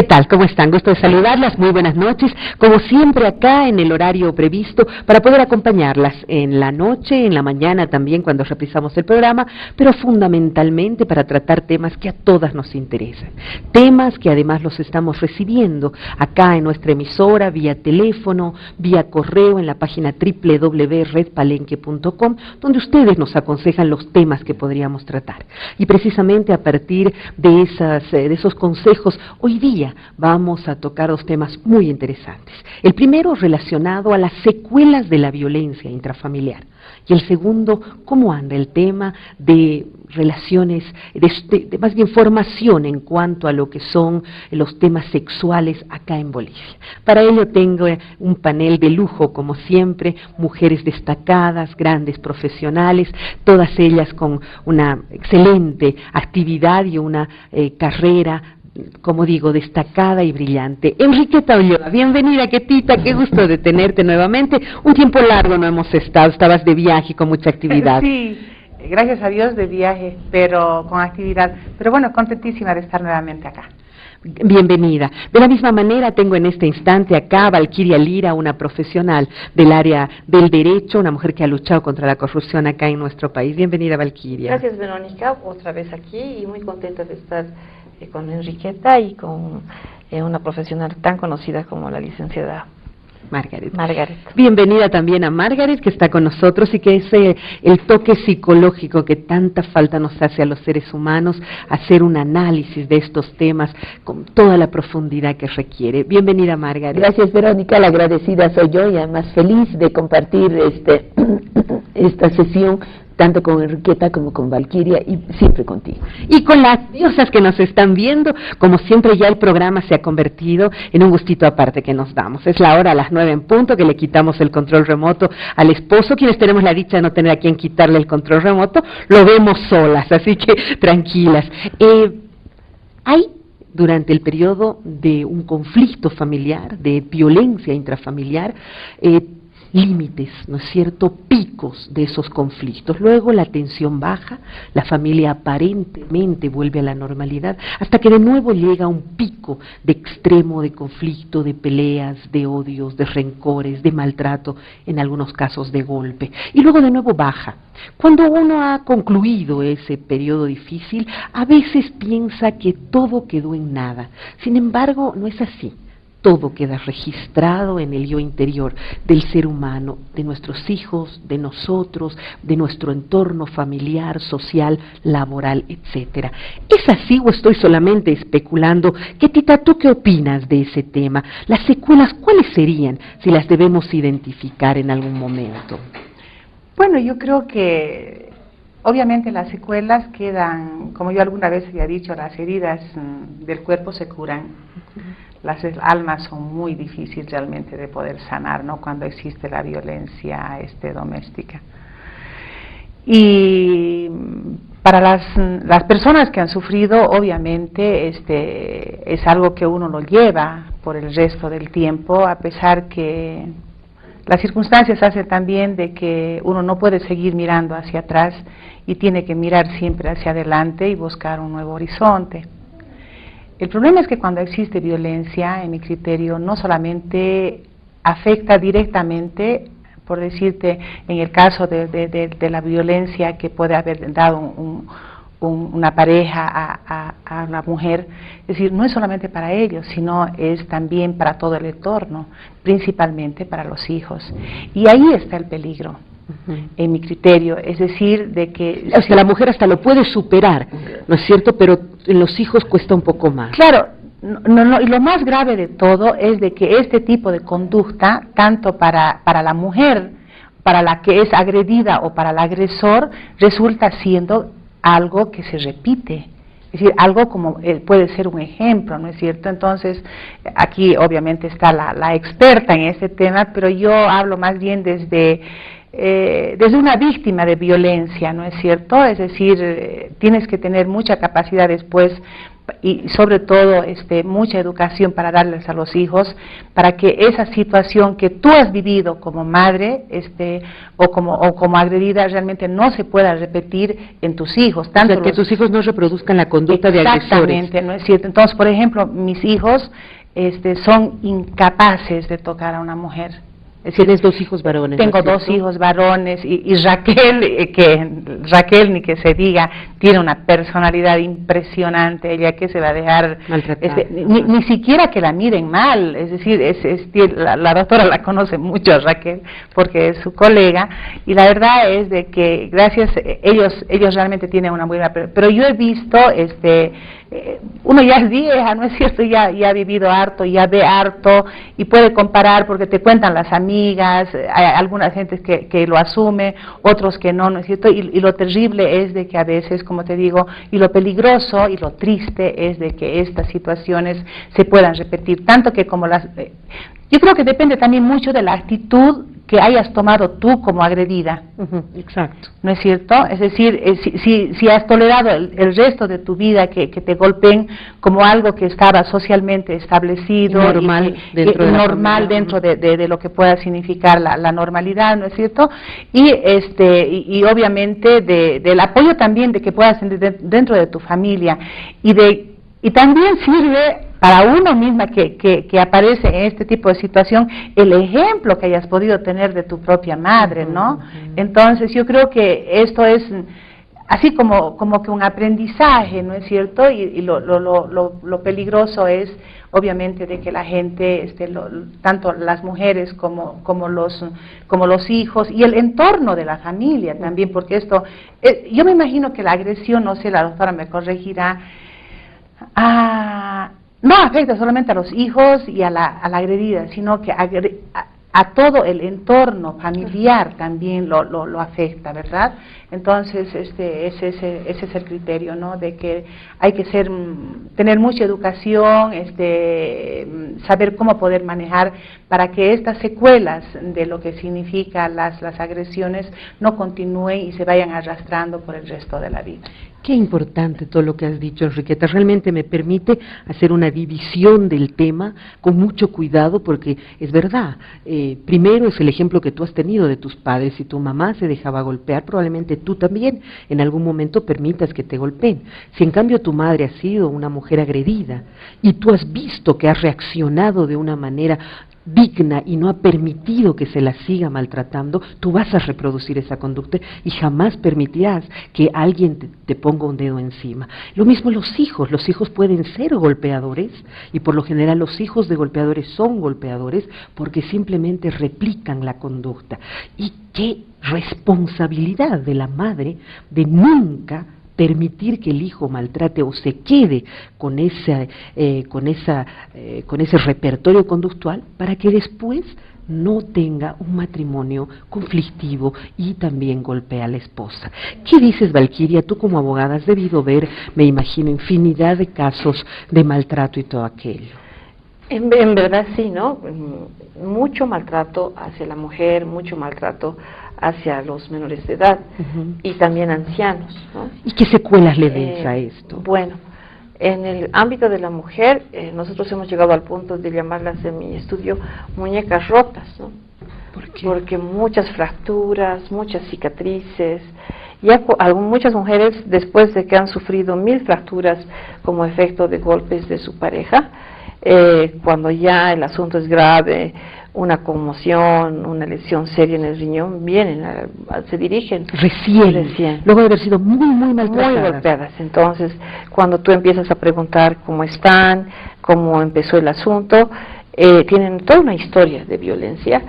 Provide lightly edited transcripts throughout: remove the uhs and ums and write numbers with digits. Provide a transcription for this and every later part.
tal? ¿Cómo están? Gusto de saludarlas, muy buenas noches. Como siempre acá en el horario previsto para poder acompañarlas en la noche, en la mañana también cuando reprisamos el programa, pero fundamentalmente para tratar temas que a todas nos interesan. Temas que además los estamos recibiendo acá en nuestra emisora, vía teléfono, vía correo, en la página www.redpalenque.com, donde ustedes nos aconsejan los temas que podríamos tratar. Y precisamente a partir de esos consejos, hoy día vamos a tocar dos temas muy interesantes. El primero relacionado a las secuelas de la violencia intrafamiliar. Y el segundo, cómo anda el tema de relaciones, de más bien formación en cuanto a lo que son los temas sexuales acá en Bolivia. Para ello tengo un panel de lujo, como siempre, mujeres destacadas, grandes profesionales, todas ellas con una excelente actividad y una carrera, como digo, destacada y brillante. Enriqueta Ulloa, bienvenida, Ketita, qué gusto de tenerte nuevamente. Un tiempo largo no hemos estado, estabas de viaje con mucha actividad. Sí, gracias a Dios de viaje, pero con actividad. Pero bueno, contentísima de estar nuevamente acá. Bienvenida. De la misma manera tengo en este instante acá a Valquiria Lira, una profesional del área del derecho, una mujer que ha luchado contra la corrupción acá en nuestro país. Bienvenida, Valquiria. Gracias, Verónica, otra vez aquí y muy contenta de estar con Enriqueta y con una profesional tan conocida como la licenciada Margaret. Bienvenida también a Margaret, que está con nosotros y que es el toque psicológico que tanta falta nos hace a los seres humanos, hacer un análisis de estos temas con toda la profundidad que requiere. Bienvenida, Margaret. Gracias, Verónica, la agradecida soy yo y además feliz de compartir esta sesión tanto con Enriqueta como con Valquiria y siempre contigo. Y con las diosas que nos están viendo, como siempre ya el programa se ha convertido en un gustito aparte que nos damos. Es la hora a las 9 en punto que le quitamos el control remoto al esposo, quienes tenemos la dicha de no tener a quien quitarle el control remoto, lo vemos solas, así que tranquilas. Hay durante el periodo de un conflicto familiar, de violencia intrafamiliar, límites, ¿no es cierto?, picos de esos conflictos. Luego la tensión baja, la familia aparentemente vuelve a la normalidad, hasta que de nuevo llega un pico de extremo de conflicto, de peleas, de odios, de rencores, de maltrato, en algunos casos de golpe. Y luego de nuevo baja. Cuando uno ha concluido ese periodo difícil, a veces piensa que todo quedó en nada. Sin embargo, no es así. Todo queda registrado en el yo interior del ser humano, de nuestros hijos, de nosotros, de nuestro entorno familiar, social, laboral, etcétera. ¿Es así o estoy solamente especulando? Ketita, ¿tú qué opinas de ese tema? Las secuelas, ¿cuáles serían si las debemos identificar en algún momento? Bueno, yo creo que obviamente las secuelas quedan, como yo alguna vez había dicho, las heridas del cuerpo se curan. Las almas son muy difíciles realmente de poder sanar, ¿no?, cuando existe la violencia doméstica. Y para las personas que han sufrido, obviamente, es algo que uno lo lleva por el resto del tiempo, a pesar que las circunstancias hacen también de que uno no puede seguir mirando hacia atrás y tiene que mirar siempre hacia adelante y buscar un nuevo horizonte. El problema es que cuando existe violencia, en mi criterio, no solamente afecta directamente, por decirte, en el caso de la violencia que puede haber dado una pareja a la mujer, es decir, no es solamente para ellos, sino es también para todo el entorno, principalmente para los hijos. Y ahí está el peligro. En mi criterio, es decir, de que... O sea, la mujer hasta lo puede superar, ¿no es cierto?, pero en los hijos cuesta un poco más. Claro, y lo más grave de todo es de que este tipo de conducta, tanto para la mujer, para la que es agredida o para el agresor, resulta siendo algo que se repite. Es decir, algo como puede ser un ejemplo, ¿no es cierto? Entonces, aquí obviamente está la experta en este tema, pero yo hablo más bien desde una víctima de violencia, ¿no es cierto? Es decir, tienes que tener mucha capacidad después y sobre todo mucha educación para darles a los hijos, para que esa situación que tú has vivido como madre o como agredida realmente no se pueda repetir en tus hijos. Tanto o sea, que tus hijos no reproduzcan la conducta de agresores. Exactamente, ¿no es cierto? Entonces, por ejemplo, mis hijos son incapaces de tocar a una mujer. ¿Tienes 2 hijos varones? Tengo 2 hijos varones y Raquel, ni que se diga, tiene una personalidad impresionante. Ella que se va a dejar ni siquiera que la miren mal, es decir, la doctora la conoce mucho, Raquel, porque es su colega, y la verdad es de que gracias, ellos realmente tienen una buena, pero yo he visto, uno ya es vieja, ¿no es cierto? Ya ha vivido harto, ya ve harto, y puede comparar porque te cuentan las amigas, hay algunas gentes que lo asume, otros que no, ¿no es cierto? Y lo terrible es de que a veces, como te digo, y lo peligroso y lo triste es de que estas situaciones se puedan repetir, tanto que como yo creo que depende también mucho de la actitud que hayas tomado tú como agredida. Exacto. ¿No es cierto? Es decir, si has tolerado el resto de tu vida que te golpeen como algo que estaba socialmente establecido, normal dentro de lo que pueda significar la normalidad, ¿no es cierto? Y obviamente del apoyo también de que puedas tener dentro de tu familia, y también sirve para uno misma que aparece en este tipo de situación, el ejemplo que hayas podido tener de tu propia madre, ¿no? Entonces yo creo que esto es así como que un aprendizaje, ¿no es cierto? Y lo peligroso es obviamente de que la gente, tanto las mujeres como los hijos y el entorno de la familia también, porque yo me imagino que la agresión, no sé, la doctora me corregirá, no afecta solamente a los hijos y a la agredida, sino que a todo el entorno familiar también lo afecta, ¿verdad? Entonces, ese es el criterio, ¿no? De que hay que tener mucha educación, saber cómo poder manejar para que estas secuelas de lo que significa las agresiones no continúen y se vayan arrastrando por el resto de la vida. Qué importante todo lo que has dicho, Enriqueta. Realmente me permite hacer una división del tema con mucho cuidado, porque es verdad, primero es el ejemplo que tú has tenido de tus padres. Si tu mamá se dejaba golpear, probablemente tú también en algún momento permitas que te golpeen. Si en cambio tu madre ha sido una mujer agredida y tú has visto que has reaccionado de una manera digna y no ha permitido que se la siga maltratando, tú vas a reproducir esa conducta y jamás permitirás que alguien te ponga un dedo encima. Lo mismo los hijos pueden ser golpeadores, y por lo general los hijos de golpeadores son golpeadores porque simplemente replican la conducta. Y qué responsabilidad de la madre de nunca permitir que el hijo maltrate o se quede con ese repertorio conductual, para que después no tenga un matrimonio conflictivo y también golpea a la esposa. ¿Qué dices, Valquiria? Tú como abogada has debido ver, me imagino, infinidad de casos de maltrato y todo aquello. En verdad sí, ¿no? Mucho maltrato hacia la mujer, mucho maltrato hacia los menores de edad y también ancianos, ¿no? ¿Y qué secuelas le ves a esto? Bueno, en el ámbito de la mujer, nosotros hemos llegado al punto de llamarlas en mi estudio muñecas rotas, ¿no? ¿Por qué? Porque muchas fracturas, muchas cicatrices, muchas mujeres, después de que han sufrido 1000 fracturas como efecto de golpes de su pareja, cuando ya el asunto es grave, una conmoción, una lesión seria en el riñón, se dirigen recién, luego de haber sido muy maltratadas. Muy golpeadas. Entonces, cuando tú empiezas a preguntar cómo están, cómo empezó el asunto, tienen toda una historia de violencia,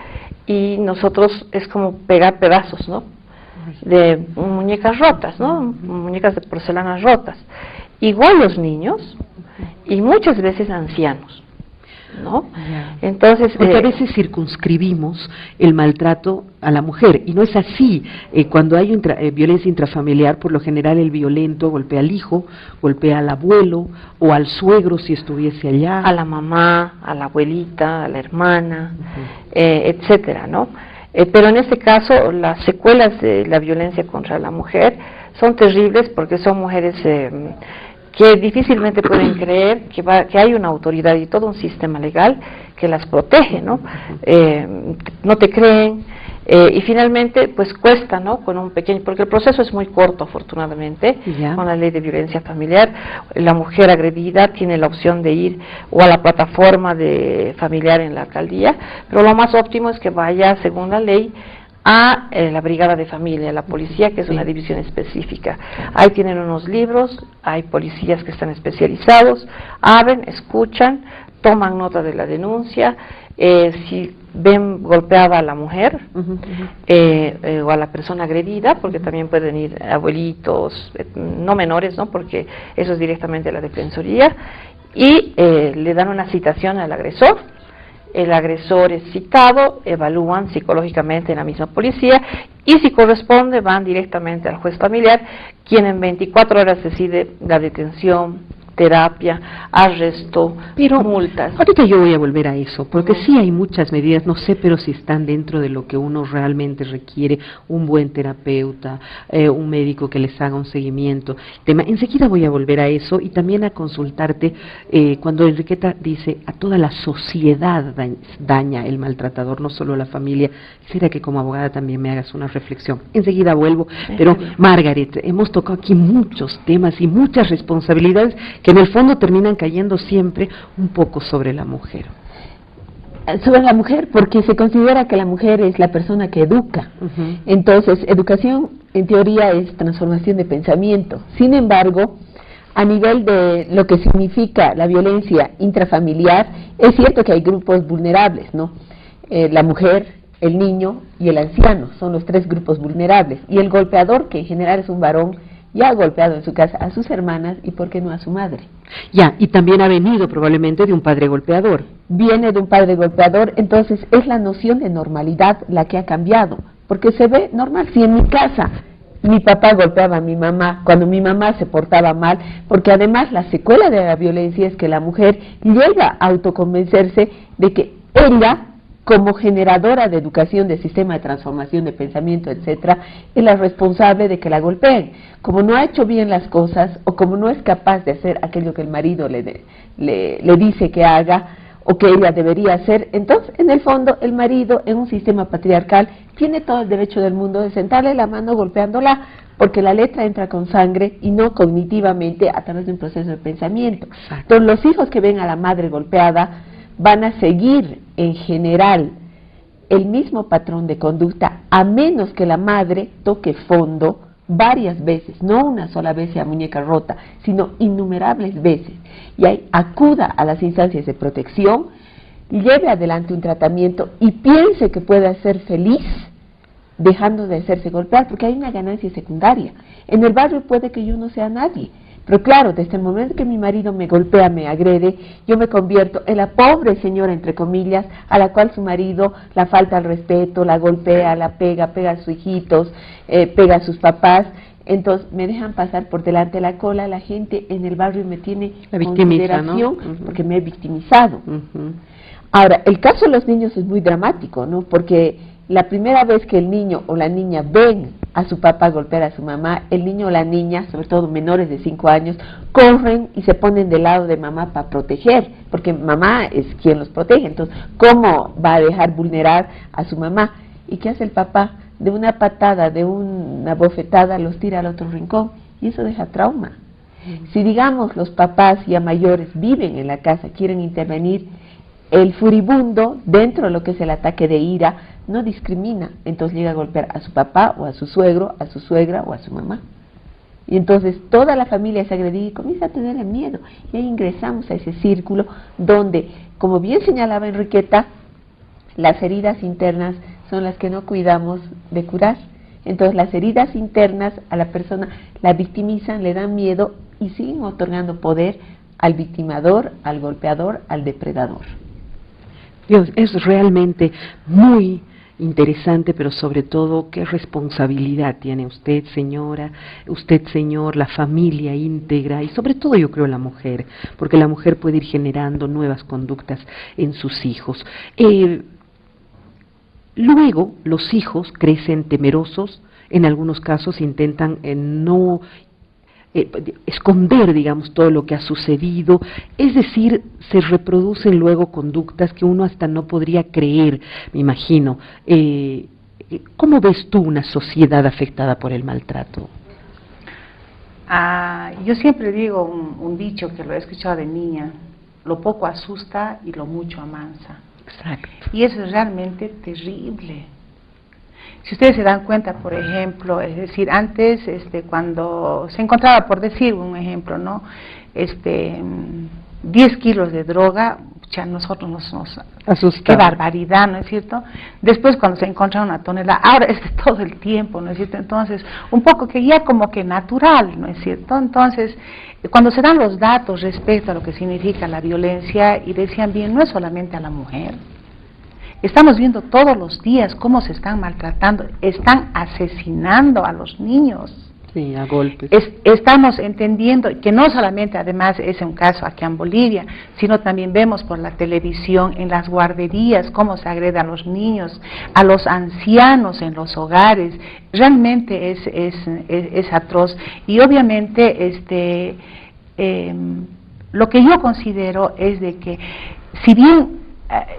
y nosotros es como pegar pedazos, ¿no? De muñecas rotas, ¿no? Muñecas de porcelana rotas. Igual los niños, y muchas veces ancianos, ¿no? Entonces, porque a veces circunscribimos el maltrato a la mujer, y no es así. Cuando hay violencia intrafamiliar, por lo general el violento golpea al hijo, golpea al abuelo o al suegro si estuviese allá, a la mamá, a la abuelita, a la hermana, etcétera, ¿no? Pero en este caso las secuelas de la violencia contra la mujer son terribles, porque son mujeres que difícilmente pueden creer que hay una autoridad y todo un sistema legal que las protege, ¿no? No te creen, y finalmente pues cuesta, ¿no? Con un pequeño, porque el proceso es muy corto afortunadamente, con la ley de violencia familiar. La mujer agredida tiene la opción de ir o a la plataforma de familiar en la alcaldía, pero lo más óptimo es que vaya, según la ley, a la brigada de familia, la policía, que es una división específica. Ahí tienen unos libros, hay policías que están especializados, abren, escuchan, toman nota de la denuncia, si ven golpeada a la mujer o a la persona agredida, porque también pueden ir abuelitos, no menores, ¿no? Porque eso es directamente la defensoría, y le dan una citación al agresor. El agresor es citado, evalúan psicológicamente en la misma policía y si corresponde van directamente al juez familiar, quien en 24 horas decide la detención, terapia, arresto, pero multas. Ahorita yo voy a volver a eso, porque sí hay muchas medidas, no sé, pero si están dentro de lo que uno realmente requiere, un buen terapeuta, un médico que les haga un seguimiento. Enseguida voy a volver a eso y también a consultarte cuando Enriqueta dice a toda la sociedad daña el maltratador, no solo a la familia. Quisiera que como abogada también me hagas una reflexión. Enseguida vuelvo, pero Margaret, hemos tocado aquí muchos temas y muchas responsabilidades que en el fondo terminan cayendo siempre un poco sobre la mujer. Sobre la mujer, porque se considera que la mujer es la persona que educa. Entonces, educación en teoría es transformación de pensamiento. Sin embargo, a nivel de lo que significa la violencia intrafamiliar, es cierto que hay grupos vulnerables, ¿no? La mujer, el niño y el anciano son los tres grupos vulnerables. Y el golpeador, que en general es un varón, ya ha golpeado en su casa a sus hermanas y por qué no a su madre. Ya, y también ha venido probablemente de un padre golpeador. Viene de un padre golpeador, entonces es la noción de normalidad la que ha cambiado, porque se ve normal. Si en mi casa mi papá golpeaba a mi mamá, cuando mi mamá se portaba mal, porque además la secuela de la violencia es que la mujer llega a autoconvencerse de que ella, como generadora de educación, de sistema de transformación de pensamiento, etcétera, es la responsable de que la golpeen. Como no ha hecho bien las cosas, o como no es capaz de hacer aquello que el marido le dice que haga, o que ella debería hacer, entonces, en el fondo, el marido, en un sistema patriarcal, tiene todo el derecho del mundo de sentarle la mano golpeándola, porque la letra entra con sangre y no cognitivamente a través de un proceso de pensamiento. Entonces, los hijos que ven a la madre golpeada van a seguir en general el mismo patrón de conducta, a menos que la madre toque fondo varias veces, no una sola vez a muñeca rota, sino innumerables veces, y ahí acuda a las instancias de protección, lleve adelante un tratamiento y piense que puede ser feliz dejando de hacerse golpear, porque hay una ganancia secundaria. En el barrio puede que yo no sea nadie, pero claro, desde el momento que mi marido me golpea, me agrede, yo me convierto en la pobre señora, entre comillas, a la cual su marido la falta al respeto, la golpea, la pega, pega a sus hijitos, pega a sus papás. Entonces me dejan pasar por delante de la cola, la gente en el barrio me tiene consideración, ¿no? Porque me he victimizado. Ahora, el caso de los niños es muy dramático, ¿no? Porque la primera vez que el niño o la niña ven a su papá golpear a su mamá, el niño o la niña, sobre todo menores de 5 años, corren y se ponen del lado de mamá para proteger, porque mamá es quien los protege. Entonces, ¿cómo va a dejar vulnerar a su mamá? ¿Y qué hace el papá? De una patada, de una bofetada, los tira al otro rincón, y eso deja trauma. Si, digamos, los papás ya mayores viven en la casa, quieren intervenir, el furibundo, dentro de lo que es el ataque de ira, no discrimina, entonces llega a golpear a su papá o a su suegro, a su suegra o a su mamá. Y entonces toda la familia es agredida y comienza a tener miedo. Y ahí ingresamos a ese círculo donde, como bien señalaba Enriqueta, las heridas internas son las que no cuidamos de curar. Entonces las heridas internas a la persona la victimizan, le dan miedo y siguen otorgando poder al victimador, al golpeador, al depredador. Dios, es realmente muy interesante, pero sobre todo, ¿qué responsabilidad tiene usted, señora, usted, señor, la familia íntegra y sobre todo yo creo la mujer, porque la mujer puede ir generando nuevas conductas en sus hijos. Luego, los hijos crecen temerosos, en algunos casos intentan no esconder, digamos, todo lo que ha sucedido, es decir, se reproducen luego conductas que uno hasta no podría creer, me imagino. ¿Cómo ves tú una sociedad afectada por el maltrato? Yo siempre digo un dicho que lo he escuchado de niña: lo poco asusta y lo mucho amansa. Exacto. Y eso es realmente terrible. Si ustedes se dan cuenta, por ejemplo, es decir, antes, cuando se encontraba, por decir un ejemplo, ¿no? 10 kilos de droga, ya nosotros nos asusta. Qué barbaridad, ¿no es cierto? Después cuando se encontra una tonelada, ahora es de todo el tiempo, ¿no es cierto? Entonces, un poco que ya como que natural, ¿no es cierto? Entonces, cuando se dan los datos respecto a lo que significa la violencia, y decían bien, no es solamente a la mujer. Estamos viendo todos los días cómo se están maltratando, están asesinando a los niños. Sí, a golpes. Estamos entendiendo que no solamente además es un caso aquí en Bolivia, sino también vemos por la televisión en las guarderías cómo se agrede a los niños, a los ancianos en los hogares. Realmente es atroz. Y obviamente lo que yo considero es de que, si bien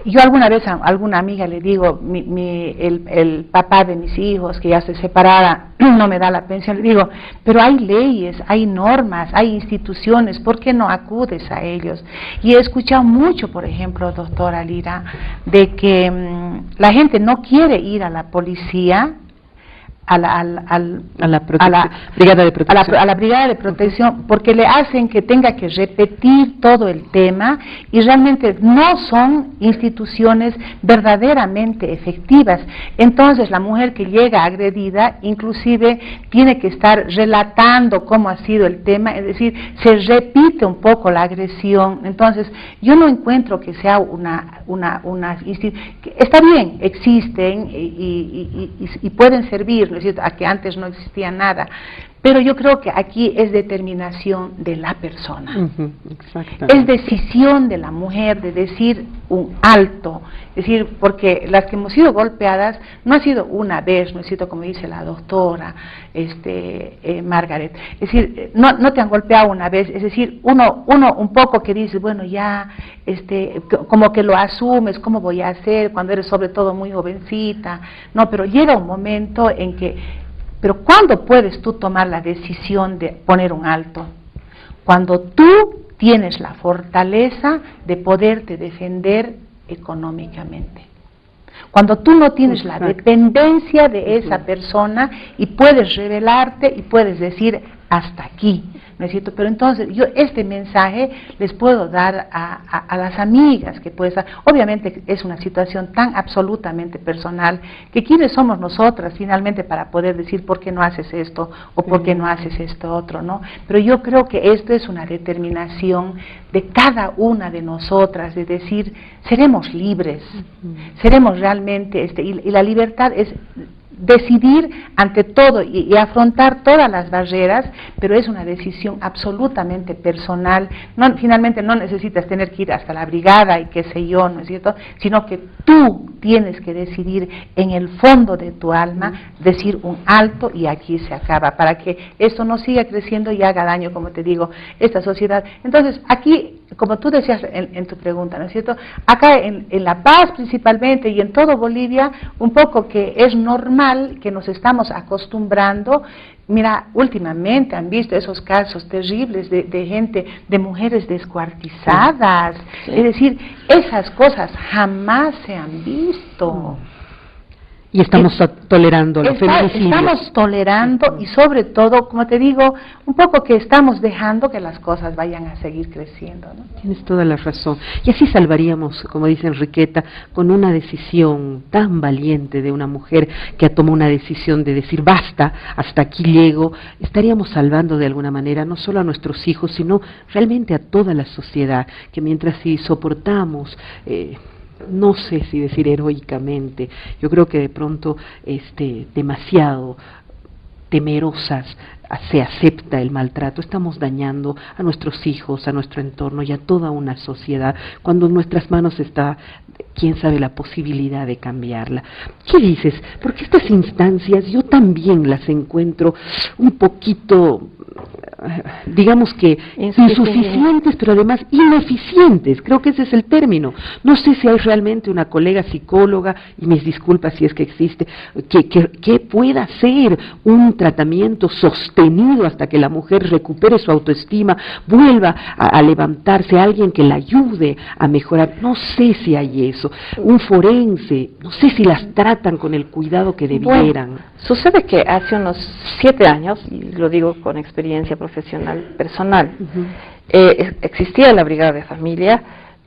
yo alguna vez a alguna amiga le digo, el papá de mis hijos que ya se separara no me da la pensión, le digo, pero hay leyes, hay normas, hay instituciones, ¿por qué no acudes a ellos? Y he escuchado mucho, por ejemplo, doctora Lira, de que la gente no quiere ir a la policía, a la brigada de protección, a la brigada de protección, porque le hacen que tenga que repetir todo el tema, y realmente no son instituciones verdaderamente efectivas. Entonces la mujer que llega agredida inclusive tiene que estar relatando cómo ha sido el tema, es decir, se repite un poco la agresión. Entonces yo no encuentro que sea está bien, existen y pueden servir, ¿no es cierto?, a que antes no existía nada, pero yo creo que aquí es determinación de la persona, es decisión de la mujer de decir un alto, es decir, porque las que hemos sido golpeadas no ha sido una vez, ¿no es cierto?, como dice la doctora Margaret, es decir, no te han golpeado una vez, es decir, uno un poco que dice, bueno, ya, como que lo asumes, ¿cómo voy a hacer cuando eres sobre todo muy jovencita? No, pero llega un momento en que, pero ¿cuándo puedes tú tomar la decisión de poner un alto? Cuando tú tienes la fortaleza de poderte defender económicamente. Cuando tú no tienes la dependencia de esa persona y puedes rebelarte y puedes decir hasta aquí, ¿no es cierto? Pero entonces yo este mensaje les puedo dar a las amigas que pueden estar. Obviamente es una situación tan absolutamente personal que quiénes somos nosotras finalmente para poder decir por qué no haces esto o por qué no haces esto otro, ¿no? Pero yo creo que esto es una determinación de cada una de nosotras, de decir, seremos libres, seremos realmente, y la libertad es decidir ante todo y afrontar todas las barreras, pero es una decisión absolutamente personal. Finalmente no necesitas tener que ir hasta la brigada y qué sé yo, ¿no es cierto?, sino que tú tienes que decidir en el fondo de tu alma, decir un alto y aquí se acaba, para que esto no siga creciendo y haga daño, como te digo, esta sociedad. Entonces aquí, como tú decías en tu pregunta, ¿no es cierto?, acá en La Paz principalmente y en todo Bolivia, un poco que es normal que nos estamos acostumbrando. Mira, últimamente han visto esos casos terribles de gente, de mujeres descuartizadas, es decir, esas cosas jamás se han visto. Y estamos tolerando los feminicidios. Estamos tolerando y sobre todo, como te digo, un poco que estamos dejando que las cosas vayan a seguir creciendo, ¿no? Tienes toda la razón. Y así salvaríamos, como dice Enriqueta, con una decisión tan valiente de una mujer que tomó una decisión de decir basta, hasta aquí llego, estaríamos salvando de alguna manera no solo a nuestros hijos, sino realmente a toda la sociedad, que mientras si soportamos no sé si decir heroicamente, yo creo que de pronto demasiado temerosas se acepta el maltrato, estamos dañando a nuestros hijos, a nuestro entorno y a toda una sociedad, cuando en nuestras manos está, quién sabe, la posibilidad de cambiarla. ¿Qué dices? Porque estas instancias yo también las encuentro un poquito, digamos que insuficientes, pero además ineficientes, creo que ese es el término. No sé si hay realmente una colega psicóloga, y mis disculpas si es que existe, que pueda hacer un tratamiento sostenido hasta que la mujer recupere su autoestima, vuelva a levantarse, alguien que la ayude a mejorar. No sé si hay eso. Un forense, no sé si las tratan con el cuidado que debieran. Bueno, sucede que hace unos 7 años, y lo digo con experiencia profesional personal, existía la brigada de familia,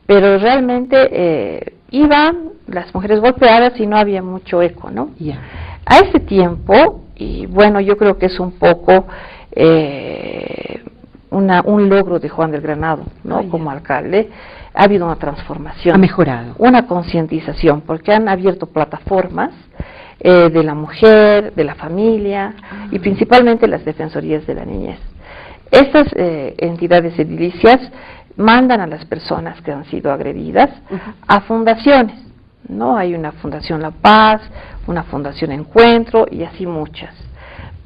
pero realmente iban las mujeres golpeadas y no había mucho eco, ¿no? A ese tiempo, y bueno, yo creo que es un poco un logro de Juan del Granado, ¿no? Como alcalde, ha habido una transformación. Ha mejorado. Una concientización, porque han abierto plataformas de la mujer, de la familia, y principalmente las defensorías de la niñez. Estas entidades edilicias mandan a las personas que han sido agredidas a fundaciones, ¿no? Hay una Fundación La Paz, una Fundación Encuentro y así muchas.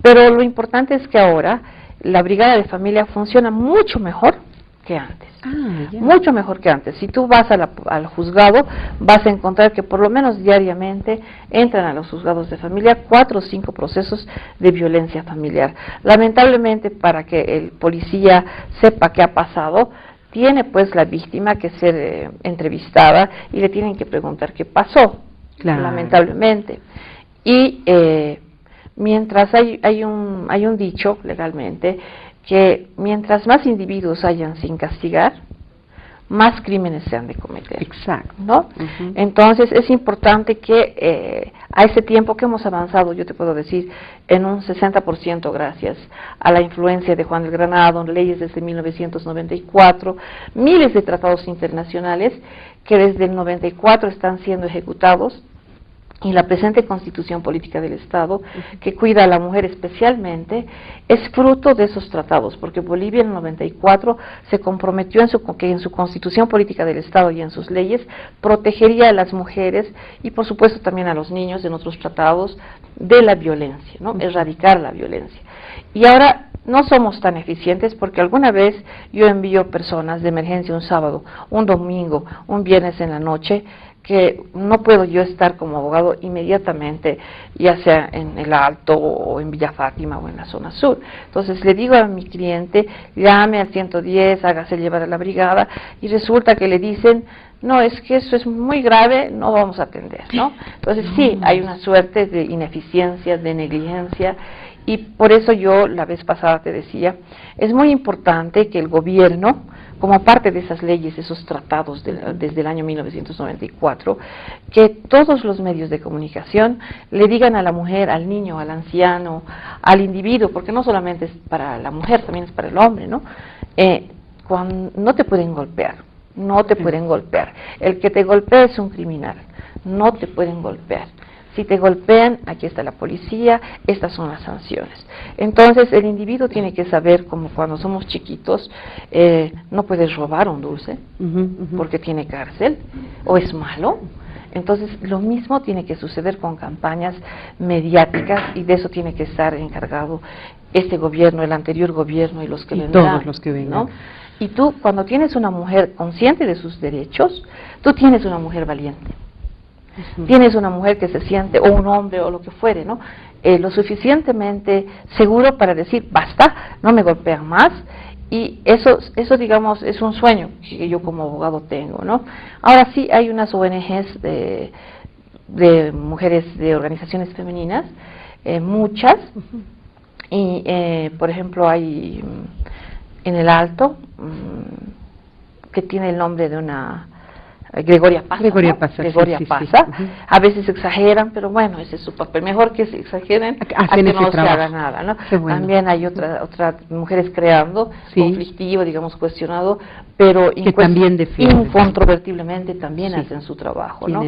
Pero lo importante es que ahora la brigada de familia funciona mucho mejor que antes. Mucho mejor que antes. Si tú vas al juzgado, vas a encontrar que por lo menos diariamente entran a los juzgados de familia 4 o 5 procesos de violencia familiar. Lamentablemente, para que el policía sepa qué ha pasado, tiene pues la víctima que ser entrevistada y le tienen que preguntar qué pasó, lamentablemente. Y mientras hay un dicho legalmente que mientras más individuos hayan sin castigar, más crímenes se han de cometer. Exacto. ¿No? Entonces es importante que a ese tiempo que hemos avanzado, yo te puedo decir, en un 60% gracias a la influencia de Juan del Granado, leyes desde 1994, miles de tratados internacionales que desde el 94 están siendo ejecutados, y la presente Constitución Política del Estado, que cuida a la mujer especialmente, es fruto de esos tratados, porque Bolivia en el 94 se comprometió que en su Constitución Política del Estado y en sus leyes protegería a las mujeres y por supuesto también a los niños en otros tratados de la violencia, ¿no? Erradicar la violencia. Y ahora no somos tan eficientes porque alguna vez yo envío personas de emergencia un sábado, un domingo, un viernes en la noche, que no puedo yo estar como abogado inmediatamente, ya sea en el Alto o en Villa Fátima o en la zona sur. Entonces le digo a mi cliente, llame al 110, hágase llevar a la brigada, y resulta que le dicen, no, es que eso es muy grave, no vamos a atender, ¿no? Entonces sí, hay una suerte de ineficiencia, de negligencia, y por eso yo la vez pasada te decía, es muy importante que el gobierno, como parte de esas leyes, esos tratados desde el año 1994, que todos los medios de comunicación le digan a la mujer, al niño, al anciano, al individuo, porque no solamente es para la mujer, también es para el hombre, ¿no? No te pueden golpear, no te pueden golpear. El que te golpea es un criminal, no te pueden golpear. Si te golpean, aquí está la policía, estas son las sanciones. Entonces, el individuo tiene que saber, como cuando somos chiquitos, no puedes robar un dulce, porque tiene cárcel, o es malo. Entonces, lo mismo tiene que suceder con campañas mediáticas, y de eso tiene que estar encargado este gobierno, el anterior gobierno y los que vendrán. Todos los que vengan. ¿No? Y tú, cuando tienes una mujer consciente de sus derechos, tú tienes una mujer valiente. Tienes una mujer que se siente, o un hombre, o lo que fuere, ¿no? Lo suficientemente seguro para decir, basta, no me golpean más, y eso digamos, es un sueño que yo como abogado tengo, ¿no? Ahora sí, hay unas ONGs de mujeres, de organizaciones femeninas, muchas, y por ejemplo hay en el Alto, que tiene el nombre de una Gregoria Pasa. Gregoria Pasa. A veces exageran, pero bueno, ese es su papel. Mejor que se exageren a que no se haga nada, ¿no? Bueno. También hay otras mujeres creando, conflictivo, digamos, cuestionado, pero que también incontrovertiblemente también hacen su trabajo, ¿no?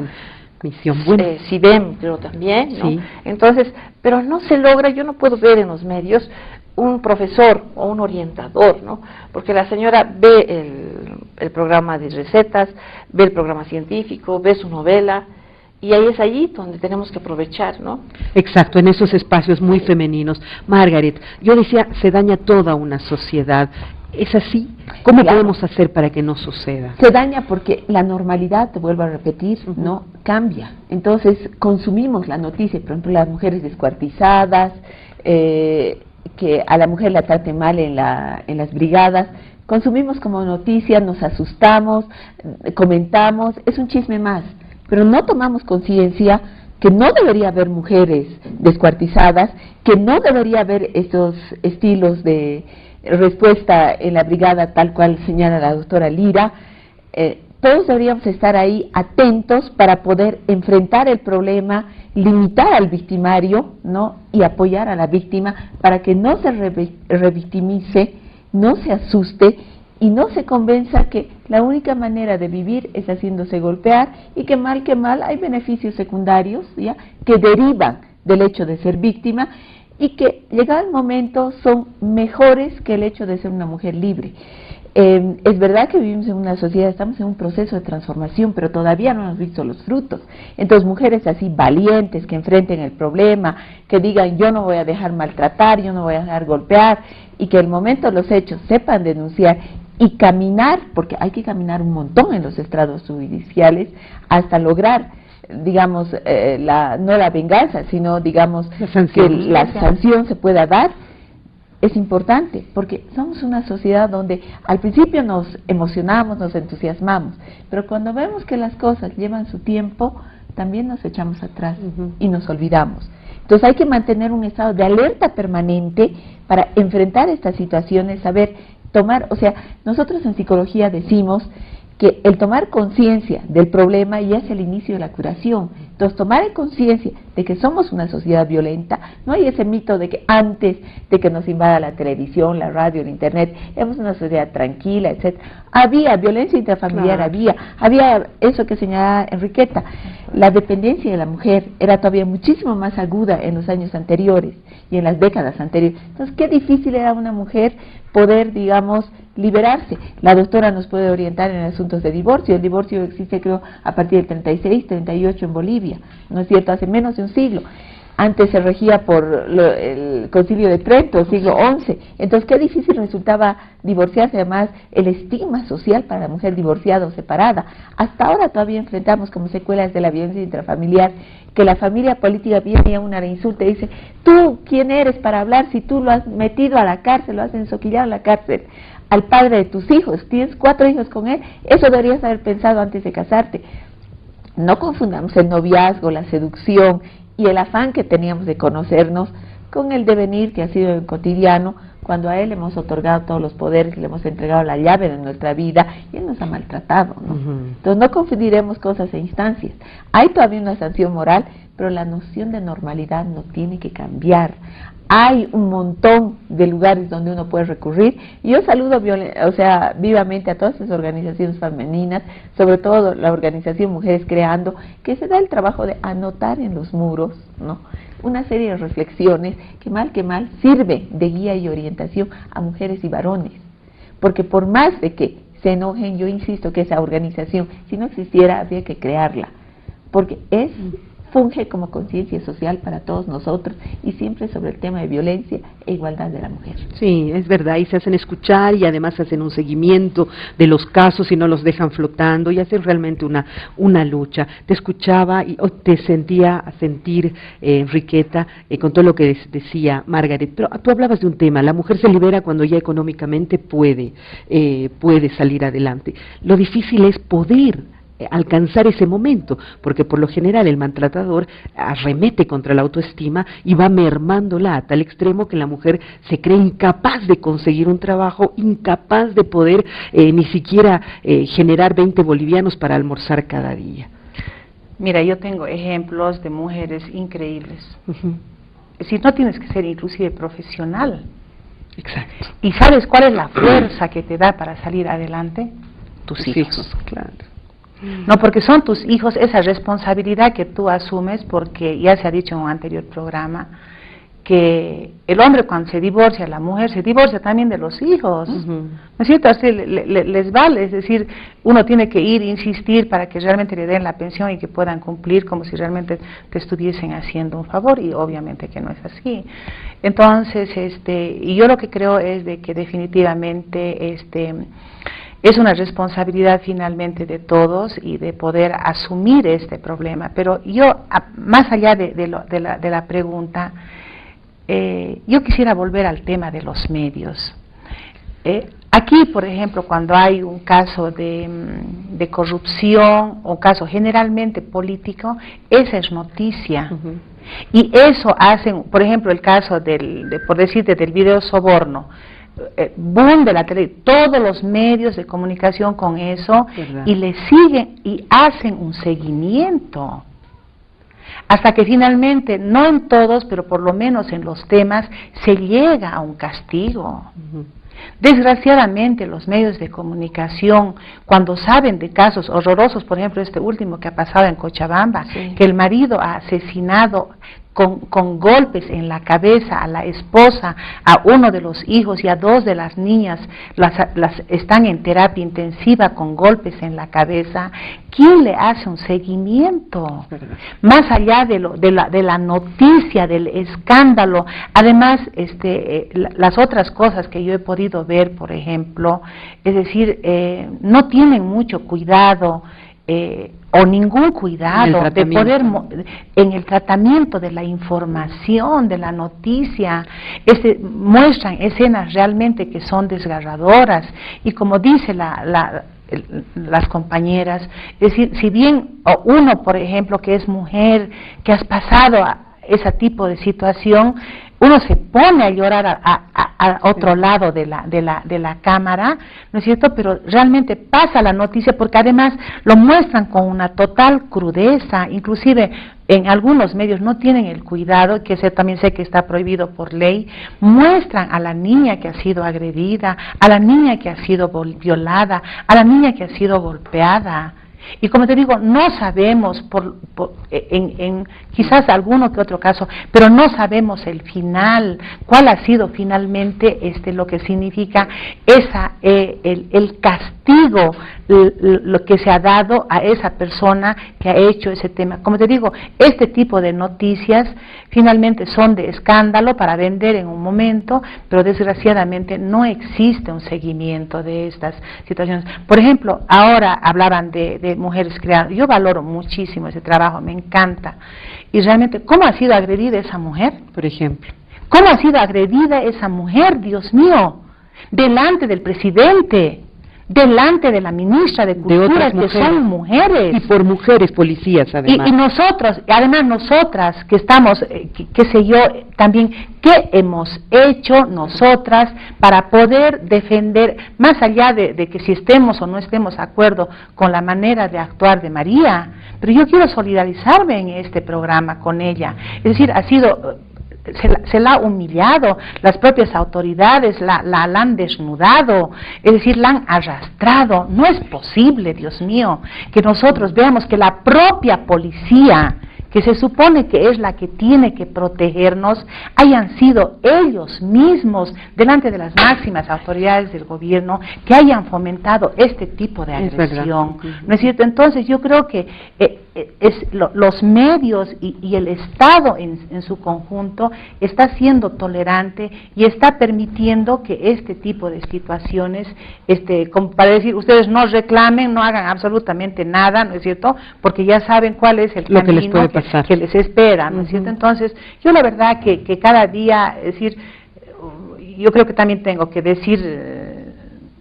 Misión buena. CIDEM, creo también, ¿no? Entonces, pero no se logra, yo no puedo ver en los medios un profesor o un orientador, ¿no? Porque la señora ve el programa de recetas, ve el programa científico, ve su novela, y ahí es allí donde tenemos que aprovechar, ¿no? Exacto, en esos espacios muy femeninos. Margaret, yo decía, se daña toda una sociedad. ¿Es así? ¿Cómo podemos hacer para que no suceda? Se daña porque la normalidad, te vuelvo a repetir, no cambia. Entonces consumimos la noticia, por ejemplo, las mujeres descuartizadas, que a la mujer la traten mal en las brigadas, consumimos como noticia, nos asustamos, comentamos, es un chisme más, pero no tomamos conciencia que no debería haber mujeres descuartizadas, que no debería haber estos estilos de respuesta en la brigada tal cual señala la doctora Lira. Todos deberíamos estar ahí atentos para poder enfrentar el problema, limitar al victimario, ¿no? Y apoyar a la víctima para que no se revictimice, no se asuste y no se convenza que la única manera de vivir es haciéndose golpear y que mal hay beneficios secundarios, ¿ya?, que derivan del hecho de ser víctima y que llegado el momento son mejores que el hecho de ser una mujer libre. Es verdad que vivimos en una sociedad, estamos en un proceso de transformación, pero todavía no hemos visto los frutos. Entonces, mujeres así valientes, que enfrenten el problema, que digan yo no voy a dejar maltratar, yo no voy a dejar golpear, y que el momento de los hechos sepan denunciar y caminar, porque hay que caminar un montón en los estrados judiciales hasta lograr, digamos, no la venganza, sino, digamos, que la sanción se pueda dar. Es importante, porque somos una sociedad donde al principio nos emocionamos, nos entusiasmamos, pero cuando vemos que las cosas llevan su tiempo, también nos echamos atrás y nos olvidamos. Entonces hay que mantener un estado de alerta permanente para enfrentar estas situaciones, saber tomar, o sea, nosotros en psicología decimos que el tomar conciencia del problema ya es el inicio de la curación. Entonces, tomar conciencia de que somos una sociedad violenta, no hay ese mito de que antes de que nos invada la televisión, la radio, el internet, éramos una sociedad tranquila, etc. Había violencia intrafamiliar, había eso que señalaba Enriqueta, la dependencia de la mujer era todavía muchísimo más aguda en los años anteriores y en las décadas anteriores. Entonces, qué difícil era una mujer poder, digamos, liberarse. La doctora nos puede orientar en asuntos de divorcio. El divorcio existe, creo, a partir del 36, 38 en Bolivia, ¿no es cierto?, hace menos de un siglo. Antes se regía por el Concilio de Trento, siglo XI. Entonces, qué difícil resultaba divorciarse, además, el estigma social para la mujer divorciada o separada. Hasta ahora todavía enfrentamos como secuelas de la violencia intrafamiliar, que la familia política viene a una le insulta y dice, ¿tú quién eres para hablar si tú lo has metido a la cárcel, lo has ensoquillado a la cárcel al padre de tus hijos, tienes 4 hijos con él? Eso deberías haber pensado antes de casarte. No confundamos el noviazgo, la seducción y el afán que teníamos de conocernos con el devenir que ha sido el cotidiano, cuando a él hemos otorgado todos los poderes, le hemos entregado la llave de nuestra vida y él nos ha maltratado, ¿no? Entonces no confundiremos cosas e instancias. Hay todavía una sanción moral, pero la noción de normalidad no tiene que cambiar. Hay un montón de lugares donde uno puede recurrir, y yo saludo vivamente a todas esas organizaciones femeninas, sobre todo la organización Mujeres Creando, que se da el trabajo de anotar en los muros, ¿no?, una serie de reflexiones que mal sirve de guía y orientación a mujeres y varones, porque por más de que se enojen, yo insisto que esa organización, si no existiera, habría que crearla, porque funge como conciencia social para todos nosotros, y siempre sobre el tema de violencia e igualdad de la mujer. Sí, es verdad, y se hacen escuchar y además hacen un seguimiento de los casos y no los dejan flotando, y hacen realmente una lucha. Te escuchaba y te sentía a sentir, Enriqueta, con todo lo que decía Margaret, pero tú hablabas de un tema, la mujer se libera cuando ya económicamente puede salir adelante. Lo difícil es poder alcanzar ese momento, porque por lo general el maltratador arremete contra la autoestima y va mermándola a tal extremo que la mujer se cree incapaz de conseguir un trabajo, incapaz de poder ni siquiera generar 20 bolivianos para almorzar cada día. Mira, yo tengo ejemplos de mujeres increíbles. Si no tienes que ser inclusive profesional. Exacto. ¿Y sabes cuál es la fuerza que te da para salir adelante? Tus hijos. Claro. No, porque son tus hijos, esa responsabilidad que tú asumes, porque ya se ha dicho en un anterior programa que el hombre cuando se divorcia, la mujer se divorcia también de los hijos, ¿no es cierto? Así les vale, es decir, uno tiene que ir, insistir para que realmente le den la pensión y que puedan cumplir como si realmente te estuviesen haciendo un favor, y obviamente que no es así. Entonces, y yo lo que creo es de que definitivamente es una responsabilidad finalmente de todos y de poder asumir este problema. Pero yo, más allá de la pregunta, yo quisiera volver al tema de los medios. Aquí, por ejemplo, cuando hay un caso de corrupción o caso generalmente político, esa es noticia. Y eso hacen, por ejemplo, el caso por decirte, del video soborno, boom de la tele, todos los medios de comunicación con eso, y le siguen y hacen un seguimiento. Hasta que finalmente, no en todos, pero por lo menos en los temas, se llega a un castigo. Desgraciadamente, los medios de comunicación, cuando saben de casos horrorosos, por ejemplo, este último que ha pasado en Cochabamba, que el marido ha asesinado con golpes en la cabeza a la esposa, a uno de los hijos y a dos de las niñas, las están en terapia intensiva con golpes en la cabeza. ¿Quién le hace un seguimiento? Más allá de la noticia, del escándalo, además las otras cosas que yo he podido ver, por ejemplo, es decir, no tienen mucho cuidado, o ningún cuidado de poder en el tratamiento de la información, de la noticia, muestran escenas realmente que son desgarradoras, y como dice las compañeras, es decir, si bien uno, por ejemplo, que es mujer, que has pasado a ese tipo de situación, uno se pone a llorar a otro lado de la cámara, ¿no es cierto? Pero realmente pasa la noticia, porque además lo muestran con una total crudeza, inclusive en algunos medios no tienen el cuidado, que también sé que está prohibido por ley, muestran a la niña que ha sido agredida, a la niña que ha sido violada, a la niña que ha sido golpeada. Y como te digo, no sabemos, en quizás alguno que otro caso, pero no sabemos el final, cuál ha sido finalmente lo que significa el castigo, lo que se ha dado a esa persona que ha hecho ese tema. Como te digo, este tipo de noticias finalmente son de escándalo para vender en un momento, pero desgraciadamente no existe un seguimiento de estas situaciones. Por ejemplo, ahora hablaban de mujeres creadas. Yo valoro muchísimo ese trabajo, me encanta. Y realmente, ¿cómo ha sido agredida esa mujer? Por ejemplo. ¿Cómo ha sido agredida esa mujer, Dios mío? Delante del presidente, delante de la ministra de Cultura, que son mujeres. Y por mujeres policías, además. Y nosotros, además nosotras, que estamos, qué sé yo, también, ¿qué hemos hecho nosotras para poder defender, más allá de que si estemos o no estemos de acuerdo con la manera de actuar de María? Pero yo quiero solidarizarme en este programa con ella. Es decir, ha sido... Se la ha humillado, las propias autoridades la han desnudado, es decir, la han arrastrado. No es posible, Dios mío, que nosotros veamos que la propia policía, que se supone que es la que tiene que protegernos, hayan sido ellos mismos, delante de las máximas autoridades del gobierno, que hayan fomentado este tipo de agresión. ¿No es cierto? Entonces yo creo que los medios y el Estado en su conjunto está siendo tolerante y está permitiendo que este tipo de situaciones, como para decir, ustedes no reclamen, no hagan absolutamente nada, ¿no es cierto? Porque ya saben cuál es el camino que les espera, ¿no es cierto? Entonces, yo la verdad que cada día, es decir, yo creo que también tengo que decir,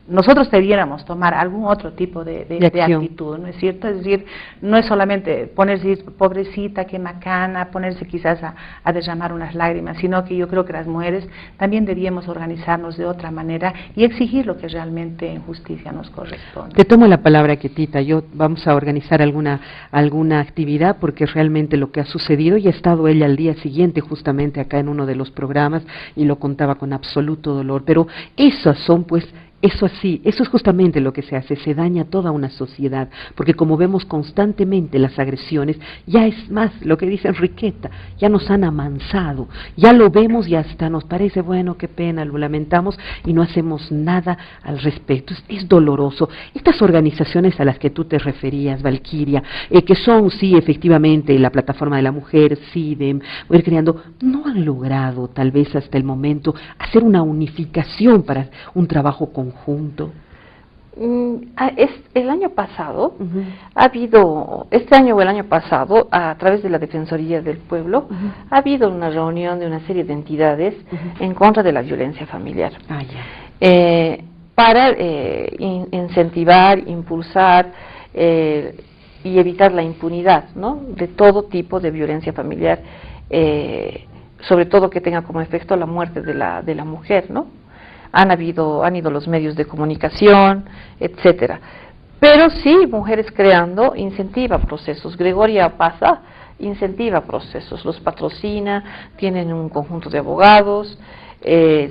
nosotros debiéramos tomar algún otro tipo de actitud, ¿no es cierto? Es decir, no es solamente ponerse, pobrecita, qué macana, ponerse quizás a derramar unas lágrimas, sino que yo creo que las mujeres también deberíamos organizarnos de otra manera y exigir lo que realmente en justicia nos corresponde. Te tomo la palabra, Ketita. Vamos a organizar alguna actividad, porque realmente lo que ha sucedido, y ha estado ella al día siguiente justamente acá en uno de los programas y lo contaba con absoluto dolor, pero esas son pues Eso sí, eso es justamente lo que se hace, se daña toda una sociedad, porque como vemos constantemente las agresiones, ya es más lo que dice Enriqueta, ya nos han amansado, ya lo vemos y hasta nos parece, bueno, qué pena, lo lamentamos y no hacemos nada al respecto. Es doloroso. Estas organizaciones a las que tú te referías, Valquiria, que son, sí, efectivamente, la Plataforma de la Mujer, CIDEM, ir creando, no han logrado, tal vez hasta el momento, hacer una unificación para un trabajo conjunto. El año pasado ha habido, este año o el año pasado, a través de la Defensoría del Pueblo, ha habido una reunión de una serie de entidades en contra de la violencia familiar. Para incentivar, impulsar y evitar la impunidad, ¿no?, de todo tipo de violencia familiar, sobre todo que tenga como efecto la muerte de la mujer, ¿no? Han ido los medios de comunicación, etcétera. Pero sí, Mujeres Creando incentiva procesos. Gregoria Paza incentiva procesos, los patrocina, tienen un conjunto de abogados.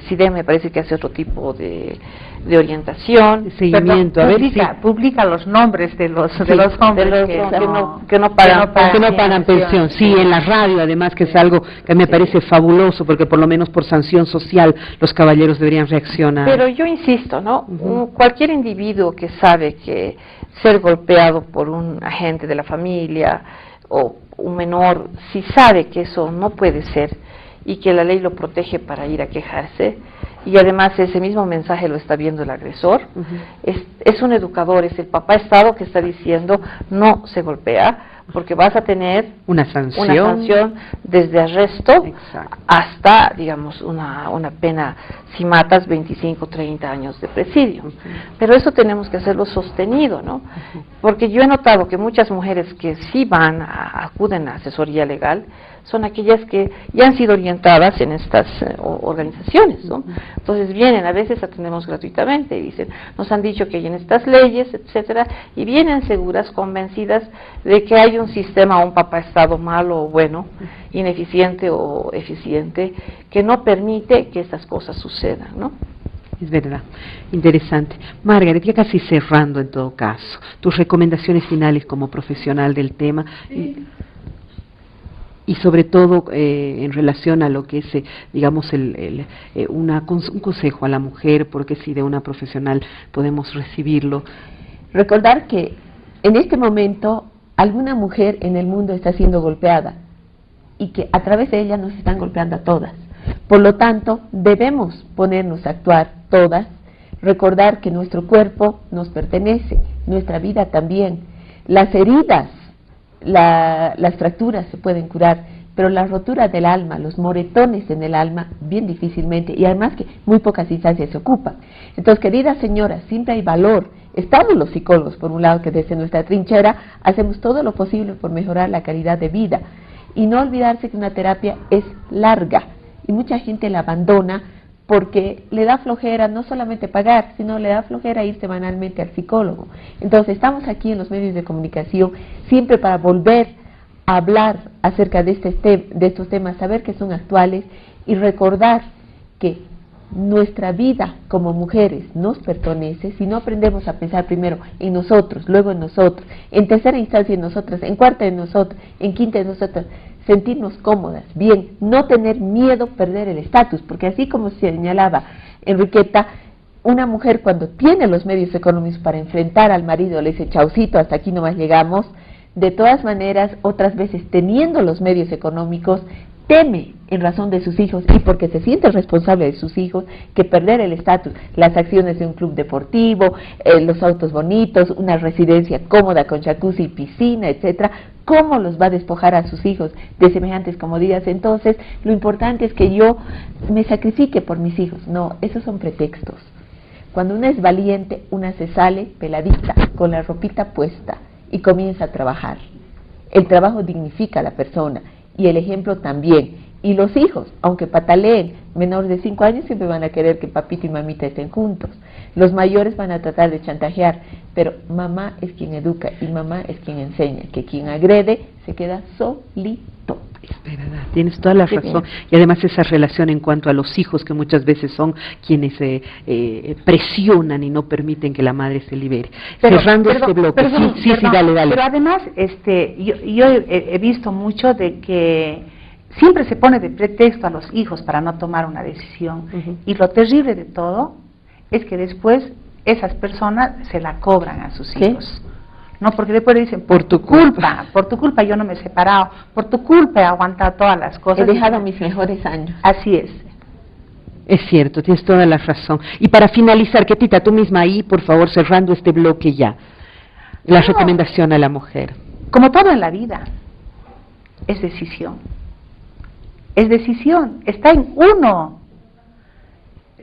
CIDEM me parece que hace otro tipo de orientación, seguimiento. Publica los nombres de los hombres que no pagan pensión. Sí, en la radio además, que es algo que me parece fabuloso, porque por lo menos por sanción social los caballeros deberían reaccionar. Pero yo insisto, ¿no? Cualquier individuo que sabe que ser golpeado por un agente de la familia o un menor, si sabe que eso no puede ser y que la ley lo protege para ir a quejarse, y además ese mismo mensaje lo está viendo el agresor, es un educador, es el papá Estado que está diciendo no se golpea, porque vas a tener una sanción desde arresto hasta, digamos, una pena, si matas, 25, 30 años de presidio. Pero eso tenemos que hacerlo sostenido, ¿no? Porque yo he notado que muchas mujeres que sí acuden a asesoría legal, son aquellas que ya han sido orientadas en estas organizaciones, ¿no? Entonces vienen, a veces atendemos gratuitamente y dicen, nos han dicho que hay en estas leyes, etcétera, y vienen seguras, convencidas de que hay un sistema, un papá Estado malo o bueno, ineficiente o eficiente, que no permite que estas cosas sucedan, ¿no? Es verdad, interesante. Margaret, ya casi cerrando en todo caso, tus recomendaciones finales como profesional del tema. Y sobre todo en relación a lo que es, digamos, un consejo a la mujer, porque si de una profesional podemos recibirlo. Recordar que en este momento alguna mujer en el mundo está siendo golpeada y que a través de ella nos están golpeando a todas. Por lo tanto, debemos ponernos a actuar todas, recordar que nuestro cuerpo nos pertenece, nuestra vida también. Las heridas, las fracturas se pueden curar, pero la rotura del alma, los moretones en el alma, bien difícilmente, y además que muy pocas instancias se ocupan. Entonces, queridas señoras, siempre hay valor. Estamos los psicólogos, por un lado, que desde nuestra trinchera hacemos todo lo posible por mejorar la calidad de vida, y no olvidarse que una terapia es larga, y mucha gente la abandona porque le da flojera no solamente pagar, sino le da flojera ir semanalmente al psicólogo. Entonces estamos aquí en los medios de comunicación siempre para volver a hablar acerca de estos temas, saber que son actuales y recordar que nuestra vida como mujeres nos pertenece si no aprendemos a pensar primero en nosotros, luego en nosotros, en tercera instancia en nosotras, en cuarta en nosotros, en quinta en nosotras, sentirnos cómodas, bien, no tener miedo a perder el estatus, porque así como señalaba Enriqueta, una mujer cuando tiene los medios económicos para enfrentar al marido, le dice chaucito, hasta aquí nomás llegamos, de todas maneras, otras veces teniendo los medios económicos, teme en razón de sus hijos y porque se siente responsable de sus hijos que perder el estatus, las acciones de un club deportivo, los autos bonitos, una residencia cómoda con jacuzzi y piscina, etcétera, ¿cómo los va a despojar a sus hijos de semejantes comodidades? Entonces, lo importante es que yo me sacrifique por mis hijos. No, esos son pretextos. Cuando una es valiente, una se sale peladita, con la ropita puesta y comienza a trabajar. El trabajo dignifica a la persona y el ejemplo también. Y los hijos, aunque pataleen, menores de 5 años siempre van a querer que papito y mamita estén juntos. Los mayores van a tratar de chantajear, pero mamá es quien educa y mamá es quien enseña, que quien agrede se queda solito. Es verdad, tienes toda la Sí, razón. bien. Y además esa relación en cuanto a los hijos, que muchas veces son quienes presionan y no permiten que la madre se libere. Cerrando este bloque. Sí, dale. Pero además, yo he visto mucho de que siempre se pone de pretexto a los hijos para no tomar una decisión. Y lo terrible de todo es que después esas personas se la cobran a sus hijos. No, porque después le dicen, por tu culpa yo no me he separado, por tu culpa he aguantado todas las cosas. He dejado mis mejores años. Así es. Es cierto, tienes toda la razón. Y para finalizar, Ketita, tú misma ahí, por favor, cerrando este bloque ya, la recomendación a la mujer. Como todo en la vida, es decisión. Es decisión, está en uno.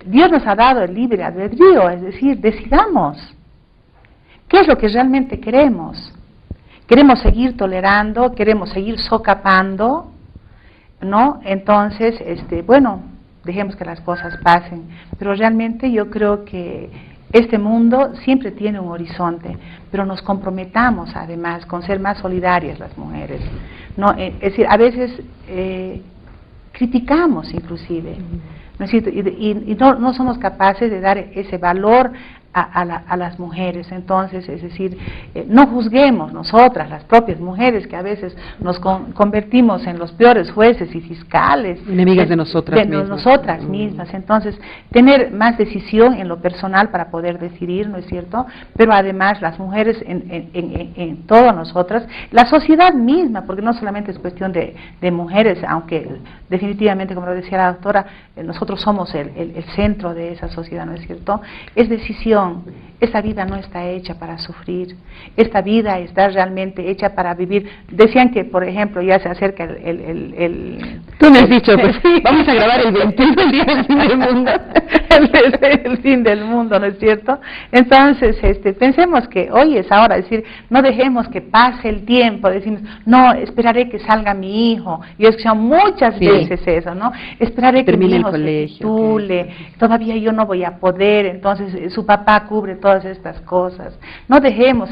Dios nos ha dado el libre albedrío, es decir, decidamos. ¿Qué es lo que realmente queremos? ¿Queremos seguir tolerando? ¿Queremos seguir socapando? ¿No? Entonces, bueno, dejemos que las cosas pasen. Pero realmente yo creo que este mundo siempre tiene un horizonte, pero nos comprometamos además con ser más solidarias las mujeres. ¿No? Es decir, a veces criticamos inclusive, ¿no es cierto? Y no somos capaces de dar ese valor a las mujeres. Entonces, es decir, no juzguemos nosotras, las propias mujeres, que a veces nos convertimos en los peores jueces y fiscales. Enemigas de nosotras mismas. Nosotras mismas. Entonces, tener más decisión en lo personal para poder decidir, ¿no es cierto? Pero además las mujeres en todas nosotras, la sociedad misma, porque no solamente es cuestión de mujeres, aunque definitivamente, como lo decía la doctora, nosotros somos el centro de esa sociedad, ¿no es cierto? Es decisión. Esta vida no está hecha para sufrir, esta vida está realmente hecha para vivir. Decían que, por ejemplo, ya se acerca Tú me has dicho, pues vamos a grabar el 21, el día del fin del mundo. el fin del mundo, ¿no es cierto? Entonces, pensemos que hoy es ahora, es decir, no dejemos que pase el tiempo, decimos, no, esperaré que salga mi hijo. Yo he escuchado muchas veces eso, ¿no? Esperaré que mi hijo se titule, todavía yo no voy a poder, entonces su papá cubre todas estas cosas. No dejemos,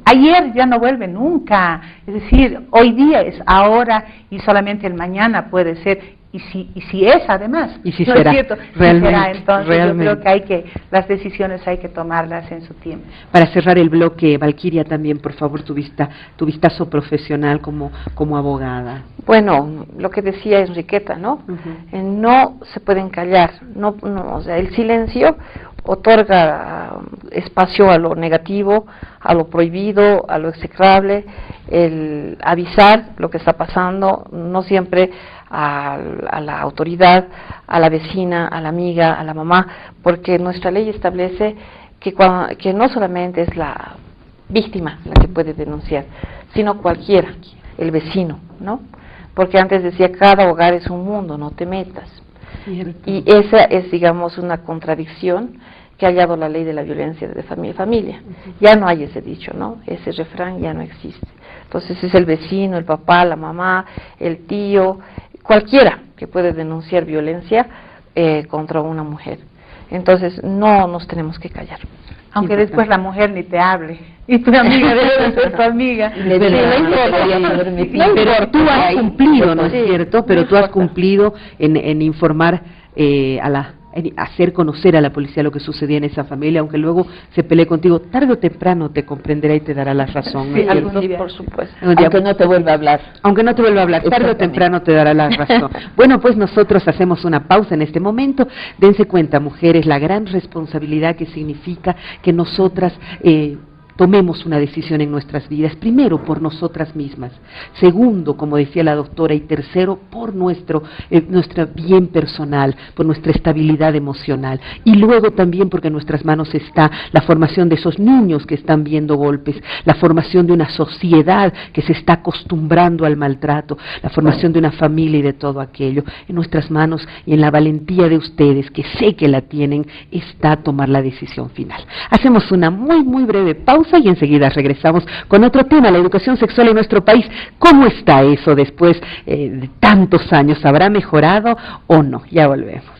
ayer ya no vuelve nunca, es decir, hoy día es ahora y solamente el mañana puede ser. Y si es además, y si ¿no será, es cierto? realmente, si será, entonces realmente. yo creo que las decisiones hay que tomarlas en su tiempo. Para cerrar el bloque, Valquiria, también, por favor, tu vistazo profesional como abogada. Bueno, lo que decía Enriqueta, ¿no? No se pueden callar, o sea, el silencio otorga espacio a lo negativo, a lo prohibido, a lo execrable, el avisar lo que está pasando, no siempre a la autoridad, a la vecina, a la amiga, a la mamá, porque nuestra ley establece que no solamente es la víctima la que puede denunciar, sino cualquiera, el vecino, ¿no? Porque antes decía, cada hogar es un mundo, no te metas. Cierto. Y esa es, digamos, una contradicción que ha hallado la ley de la violencia de familia. Ya no hay ese dicho, ¿no? Ese refrán ya no existe. Entonces es el vecino, el papá, la mamá, el tío, cualquiera que puede denunciar violencia contra una mujer. Entonces no nos tenemos que callar. Aunque después la mujer ni te hable, y tu amiga debe ser tu amiga. Pero tú has cumplido, ¿no es cierto? Pero tú has cumplido en informar hacer conocer a la policía lo que sucedía en esa familia, aunque luego se pelee contigo, tarde o temprano te comprenderá y te dará la razón. Sí, algún día, por supuesto. Aunque no te vuelva a hablar. Aunque no te vuelva a hablar, tarde o temprano te dará la razón. Bueno, pues nosotros hacemos una pausa en este momento. Dense cuenta, mujeres, la gran responsabilidad que significa que nosotras tomemos una decisión en nuestras vidas, primero por nosotras mismas, segundo, como decía la doctora, y tercero, por nuestro bien personal, por nuestra estabilidad emocional, y luego también porque en nuestras manos está la formación de esos niños que están viendo golpes, la formación de una sociedad que se está acostumbrando al maltrato, la formación de una familia y de todo aquello. En nuestras manos y en la valentía de ustedes, que sé que la tienen, está tomar la decisión final. Hacemos una muy, muy breve pausa y enseguida regresamos con otro tema, la educación sexual en nuestro país. ¿Cómo está eso después de tantos años? ¿Habrá mejorado o no? Ya volvemos.